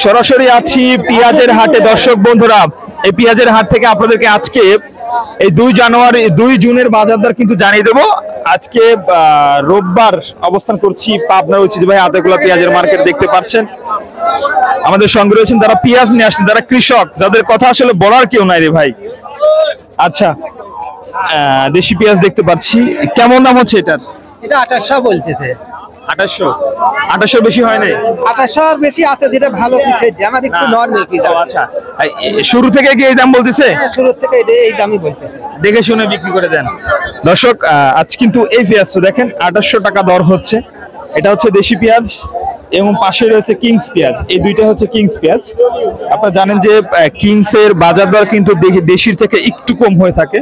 সরাসরি আছি পেঁয়াজের হাটে। দর্শক বন্ধুরা, এই পেঁয়াজের হাট থেকে আপনাদেরকে আজকে এই 2 জুনের বাজার দর কিন্তু জানিয়ে দেবো। আজকে রোববার অবস্থান করছি পাবনার ঐতিহ্যবাহী আতাগোলা পেঁয়াজের মার্কেট। দেখতে পাচ্ছেন আমাদের সঙ্গে রয়েছেন যারা পেঁয়াজ নিয়ে আসছেন, যারা কৃষক, যাদের কথা আসলে বলার কেউ নাই রে ভাই। আচ্ছা, দেশি পেঁয়াজ দেখতে পাচ্ছি। কেমন দাম হচ্ছে এটার? এটা 2800 বলতেছে। 2800 বেশি হয় নাই? 2800 বেশি আছে, যেটা ভালো পিস আমার একটু নরমাল পিস। আচ্ছা, শুরু থেকে কি এই দাম বলতেছে? শুরু থেকে এই দামই বলতেছে। দেখে শুনে বিক্রি করে দেন। দর্শক, আজ কিন্তু এই পেঁয়াজটা দেখেন 2800 টাকা দর হচ্ছে। এটা হচ্ছে দেশি পেঁয়াজ এবং পাশে রয়েছে কিংস পেঁয়াজ। এই দুইটা হচ্ছে কিংস পেঁয়াজ। আপনারা জানেন যে কিংস এর বাজার দর কিন্তু দেশির থেকে একটু কম হয়ে থাকে।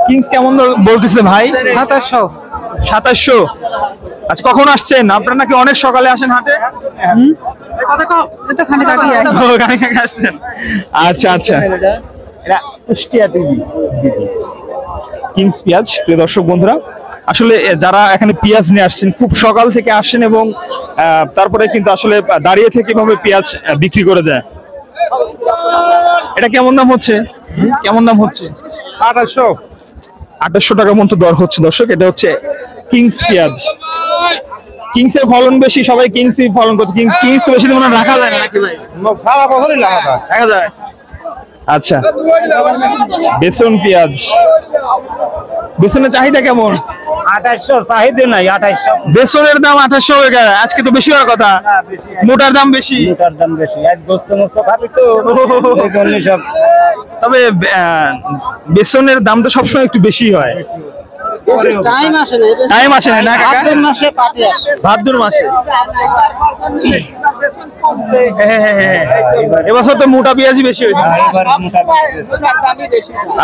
কিংস কেমন বলতেছে ভাই? 2700। আচ্ছা, কখন আসছেন আপনারা? নাকি অনেক সকালে আসেন হাটে? আসছেন। আচ্ছা আচ্ছা, এটা কুষ্টিয়া টিভি কিংস পেঁয়াজ। প্রিয় দর্শক বন্ধুরা, আসলে যারা এখানে পেঁয়াজ নিয়ে আসছেন খুব সকাল থেকে আসেন এবং তারপরে কিন্তু আসলে দাঁড়িয়ে থেকে এভাবে পেঁয়াজ বিক্রি করে দেয়। এটা কেমন দাম হচ্ছে? কেমন দাম হচ্ছে? 2800 টাকা মতো দর হচ্ছে। দর্শক, এটা হচ্ছে কিংস পেঁয়াজ। কিংস এর ফলন বেশি, সবাই কিংসই ফলন করছে। কিংস বেশি মনে রাখা যায় না নাকি ভাই? রাখা যায়। আচ্ছা, বেসন পেঁয়াজ, বেসনের চাহিদা কেমন? 2800 চাহিদা নাই। 2800 বেসনের দাম 2800 হয়ে গেছে। আজকে তো বেশি হওয়ার কথা। মোটার দাম বেশি। মোটার দাম বেশি। আজ গোস্ত মোস্ত খাবি তো, এই জন্য সব। তবে বেসনের দাম তো সবসময় একটু বেশি হয়। টাইম আসে না কাকা? ভাদ্র মাসে পাটে আসে। ভাদ্র মাসে। এবছর তো মোটা পেঁয়াজই বেশি হয়েছে।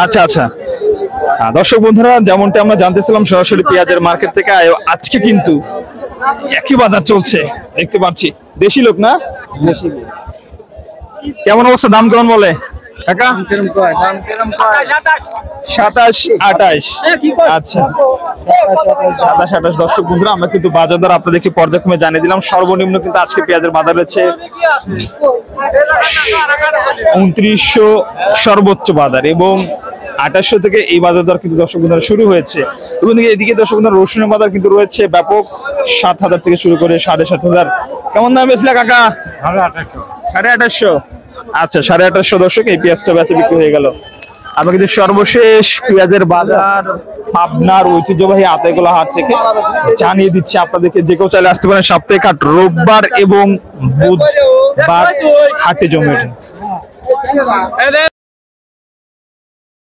আচ্ছা আচ্ছা, দর্শক বন্ধুরা, যেমনটা আমরা জানতেছিলাম সরাসরি পেঁয়াজের মার্কেট থেকে, আজকে কিন্তু একই বাজার চলছে দেখতে পাচ্ছি। দেশি লোক না? কেমন অবস্থা? দাম কেমন বলে কাকা? 27-28। আচ্ছা, 27-28। দর্শক বন্ধুরা, আমরা কিন্তু বাজার দর আপনাদেরকে পর্যায়ক্রমে জানিয়ে দিলাম। সর্বনিম্ন কিন্তু আজকে পেঁয়াজের বাজার রয়েছে 2900 সর্বোচ্চ বাজার, এবং 2800 থেকে এই বাজার দর কিন্তু দর্শক বন্ধুরা শুরু হয়েছে। এবং এদিকে দর্শক বন্ধুরা রসুনের বাজার কিন্তু রয়েছে ব্যাপক 7000 থেকে শুরু করে 7500। কেমন দাম বেচলা কাকা? 2800। আচ্ছা, 2800। দর্শক, এই পেঁয়াজটা বেচে বিক্রি হয়ে গেল। আমরা কিন্তু সর্বশেষ পেঁয়াজের বাজার পাবনার ঐতিহ্যবাহী আতাগোলা হাট থেকে জানিয়ে দিচ্ছি আপনাদেরকে। যে কেউ চাইলে আসতে পারেন। সাপ্তাহিক হাট রোববার এবং বুধবার হাটে জমে ওঠে।